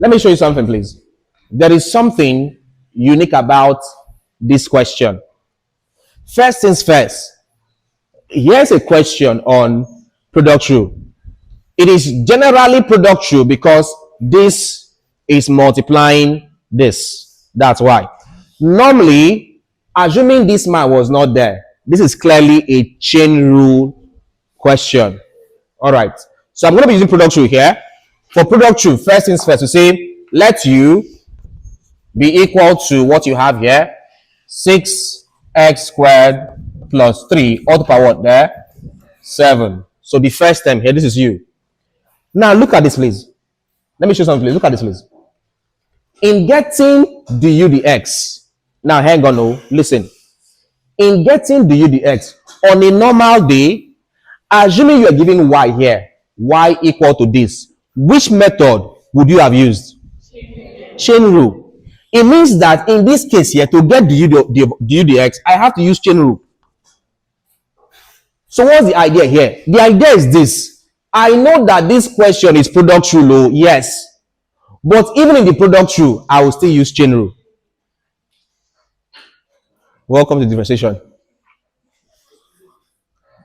Let me show you something, please. There is something unique about this question. First things first, here's a question on product rule. It is generally product rule because this is multiplying this. That's why. Normally, assuming this man was not there, this is clearly a chain rule question. All right. So I'm going to be using product rule here. For product rule, first things first, we say let u be equal to what you have here, 6x squared plus 3, all to power what there? 7. So the first term here, this is u. Now look at this, please. Let me show you something, please. Look at this, please. In getting du dx, now hang on, no, listen. In getting du dx, on a normal day, assuming you are giving y here, y equal to this, which method would you have used? Chain rule. It means that in this case here, to get du dx, I have to use chain rule. So what's the idea here? The idea is this. I know that this question is product rule, yes. But even in the product rule, I will still use chain rule. Welcome to differentiation.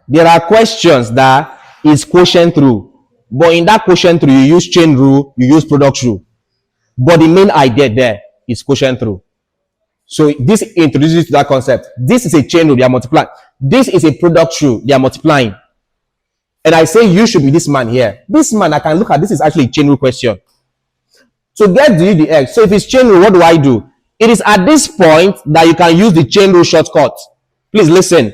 There are questions that is quotient rule. But in that quotient rule, you use chain rule, you use product rule. But the main idea there is quotient rule. So this introduces to that concept. This is a chain rule, they are multiplying. This is a product rule, they are multiplying. And I say you should be this man here. This man, I can look at, this is actually a chain rule question. So get du dx. So if it's chain rule, what do I do? It is at this point that you can use the chain rule shortcut. Please listen.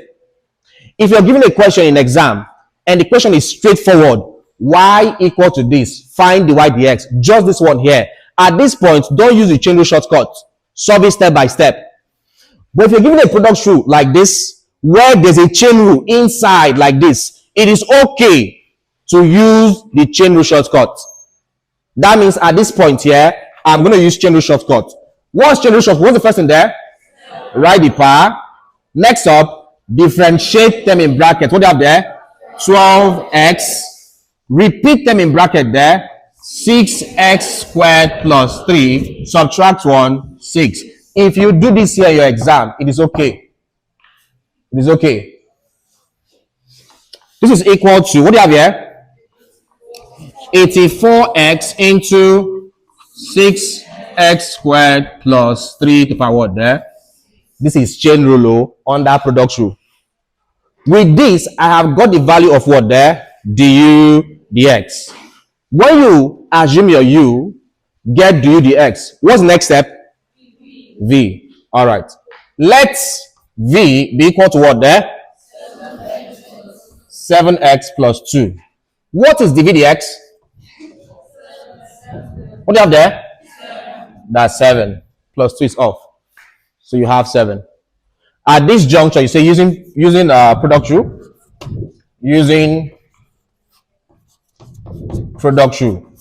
If you're given a question in exam, and the question is straightforward, y equal to this, find the y dx, just this one here. At this point, don't use the chain rule shortcut. Solve it step by step. But if you're given a product rule like this, where there's a chain rule inside like this, it is okay to use the chain rule shortcut. That means at this point here, I'm going to use chain rule shortcut. What's chain rule shortcut? What's the first thing there? Write the power. Next up, differentiate them in bracket. What do you have there? 12x. Repeat them in bracket there. 6x squared plus 3. Subtract 1, 6. If you do this here in your exam, it is okay. It is okay. This is equal to, what do you have here? 84x into 6x squared plus 3 to power what there? This is chain rule under product rule. With this, I have got the value of what there? Du dx. When you assume your u, get du dx. What's the next step? V. All right. Let v be equal to what there? 7x plus 2. What is dv dx? What do you have there? That's 7. Plus 2 is off. So you have 7. At this juncture, you say using product rule. Using product rule.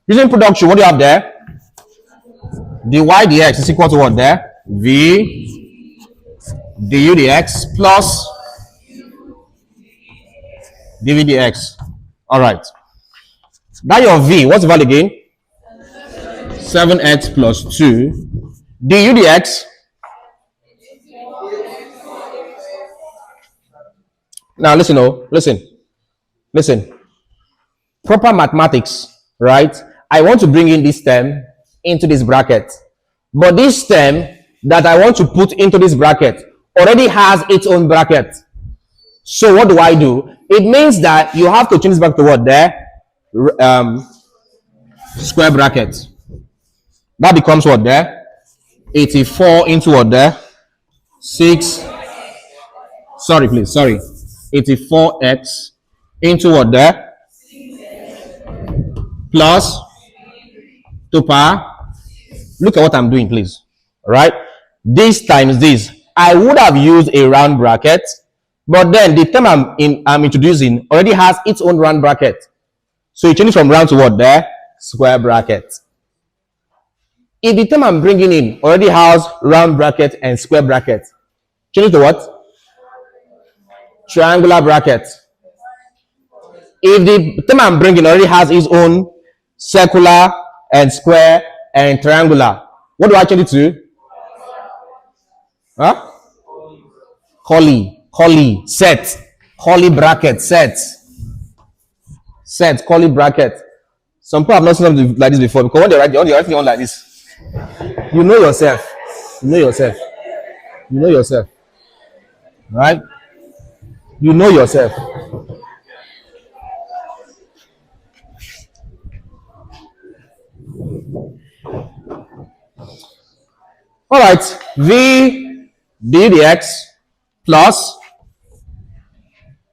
Using product rule, what do you have there? dy dx is equal to what there? V du dx plus dv dx. All right. That your v, what's the value again? 7x plus 2 du dx. Now listen, listen. Proper mathematics, right? I want to bring in this term into this bracket. But this term that I want to put into this bracket already has its own bracket. So what do? It means that you have to change this back to what there? Square bracket. That becomes what there? 84 into what there? 6. Sorry, please. 84x into what there? Plus 2 power. Look at what I'm doing, please. All right. This times this. I would have used a round bracket, but then the term I'm introducing already has its own round bracket. So you change it from round to what there? Square bracket. If the term I'm bringing in already has round bracket and square bracket, change it to what? Triangular bracket. If the term I'm bringing already has its own circular and square and triangular. What do I change it to? Huh? Curly, set, curly bracket, set, curly bracket. Some people have not seen something like this before because when they write on like this, you know yourself. You know yourself. You know yourself. Right? You know yourself. All right. V dx plus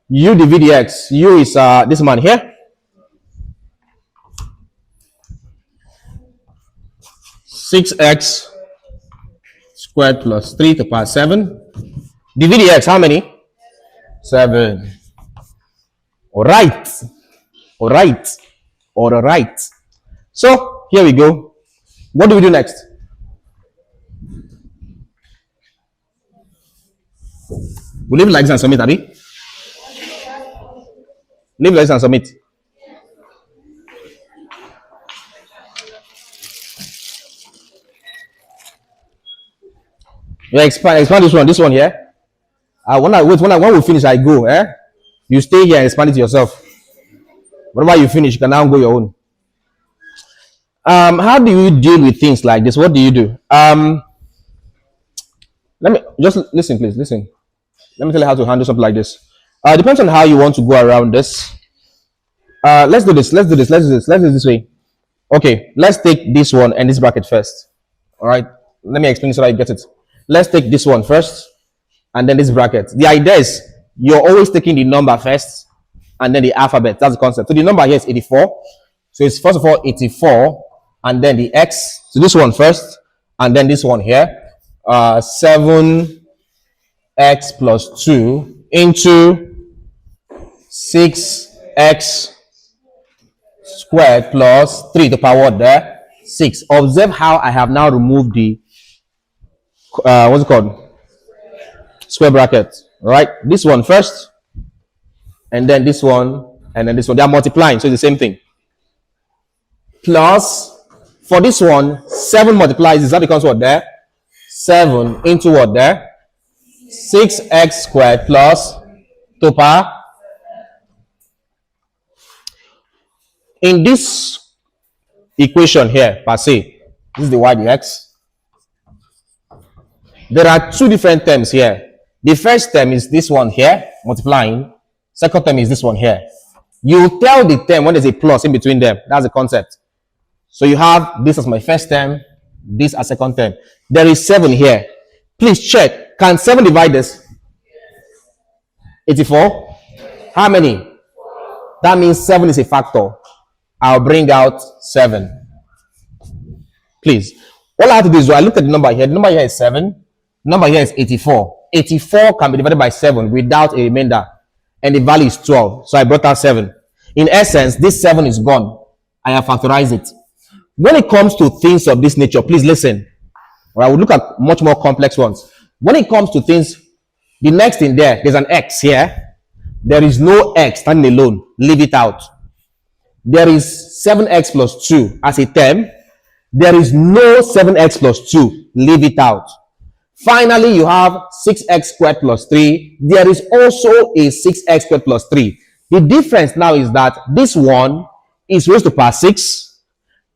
u dv dx. U is this man here. 6x squared plus 3 to the power 7. dv dx, how many? 7. All right. All right. All right. So here we go. What do we do next? We leave it like this and submit, Abby. Leave it like this and submit. Yeah, expand this one here. When we finish, I go. You stay here and expand it yourself. Whatever you finish, you can now go your own. How do you deal with things like this? What do you do? Let me just listen, please. Listen. Let me tell you how to handle something like this. Depends on how you want to go around this. Let's do this. Let's do this way. Okay, let's take this one and this bracket first. All right. Let me explain so that you get it. Let's take this one first and then this bracket. The idea is you're always taking the number first and then the alphabet. That's the concept. So the number here is 84. So it's first of all 84 and then the x. So this one first and then this one here. 7x plus 2 into 6x squared plus 3 to the power what there? 6. Observe how I have now removed the what's it called? Square bracket. Right? This one first, and then this one, and then this one. They are multiplying, so it's the same thing. Plus, for this one, 7 multiplies this. That becomes what there? 7 into what there? 6x squared plus 2 power. In this equation here, per se, this is the y dx. There are two different terms here. The first term is this one here, multiplying. Second term is this one here. You tell the term when there's a plus in between them. That's the concept. So you have this as my first term, this as second term. There is 7 here. Please check. Can 7 divide this? 84. How many? That means 7 is a factor. I'll bring out 7. Please. All I have to do is I look at the number here. The number here is 7. The number here is 84. 84 can be divided by 7 without a remainder. And the value is 12. So I brought out 7. In essence, this 7 is gone. I have factorized it. When it comes to things of this nature, please listen. Or I will look at much more complex ones. When it comes to things, the next thing there's an x here. There is no x standing alone. Leave it out. There is 7x plus 2 as a term. There is no 7x plus 2. Leave it out. Finally, you have 6x squared plus 3. There is also a 6x squared plus 3. The difference now is that this one is raised to power 6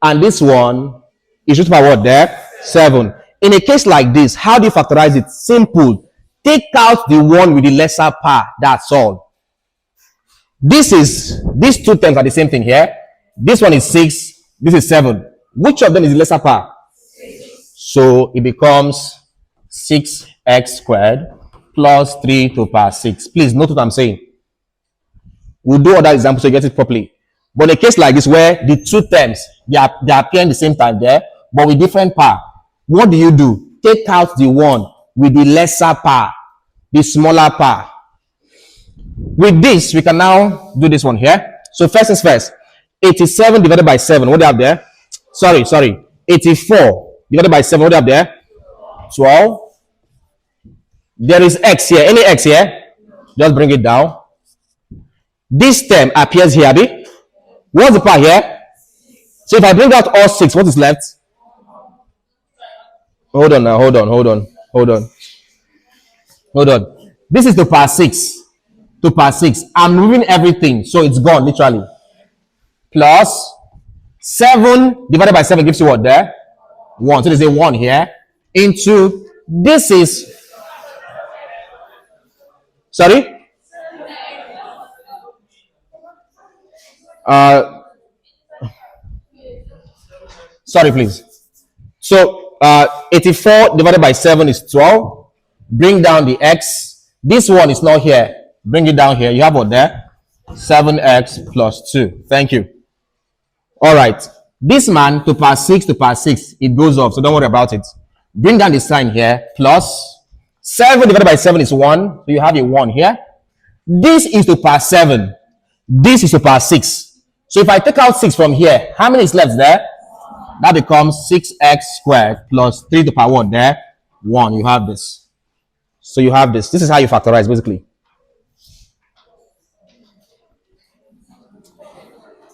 and this one is raised to power what there? 7. In a case like this, how do you factorize it? Simple. Take out the one with the lesser power. That's all. These two terms are the same thing here. This one is 6. This is 7. Which of them is the lesser power? So it becomes 6x squared plus 3 to the power 6. Please note what I'm saying. We'll do other examples so you get it properly. But in a case like this where the two terms, they appear in the same time there, but with different power, what do? Take out the one with the lesser power, the smaller power. With this, we can now do this one here. So first is first. 87 divided by 7. What do you have there? Sorry. 84 divided by 7. What do you have there? 12. There is x here. Any x here? Just bring it down. This term appears here, Abby. What's the power here? So if I bring out all 6, what is left? Hold on now, hold on. This is to power 6. To power 6. I'm removing everything, so it's gone, literally. Plus 7 divided by 7 gives you what there? 1. So there's a 1 here. Into, this is, sorry? Sorry, please. So 84 divided by 7 is 12. Bring down the x. This one is not here. Bring it down here. You have what there? 7x plus 2. Thank you. All right. This man to power 6 to power 6, it goes off. So don't worry about it. Bring down the sign here. Plus 7 divided by 7 is 1. So you have a 1 here. This is to power 7. This is to power 6. So if I take out 6 from here, how many is left there? That becomes 6x squared plus 3 to the power 1 there. 1. You have this. So you have this. This is how you factorize, basically.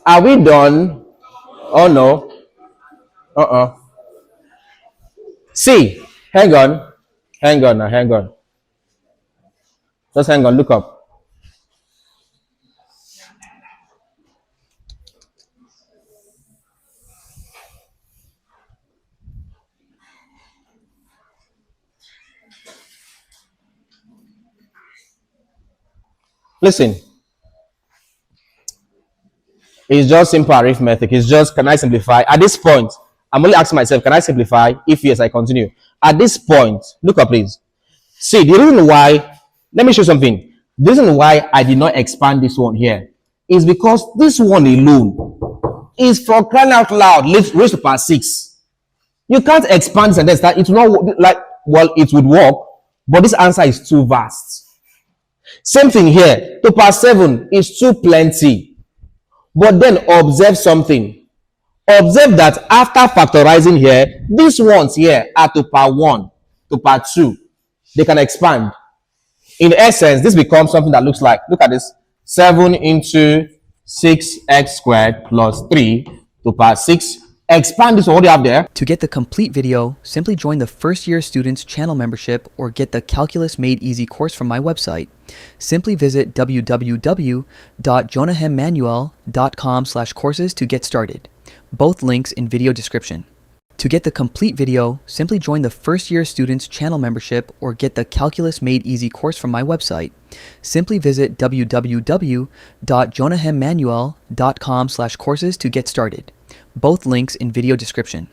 Are we done? Oh, no. See, hang on. Hang on now, hang on. Just hang on, look up. Listen. It's just simple arithmetic. It's just, can I simplify? At this point, I'm only asking myself, can I simplify? If yes, I continue. At this point, look up, please. See, the reason why, let me show you something. The reason why I did not expand this one here is because this one alone is, for crying out loud, raised to power 6. You can't expand this and that. It will not, like, well, it would work, but this answer is too vast. Same thing here. To power 7 is too plenty. But then observe something. Observe that after factorizing here, these ones here are to power 1, to power 2. They can expand. In essence, this becomes something that looks like, look at this, 7 into 6x squared plus 3 to power 6. Expand this, what do you have there? To get the complete video, simply join the First Year Students channel membership or get the Calculus Made Easy course from my website. Simply visit www.jonahemmanuel.com/courses to get started. Both links in video description. To get the complete video, simply join the First Year Students channel membership or get the Calculus Made Easy course from my website. Simply visit www.jonahemmanuel.com/courses to get started. Both links in video description.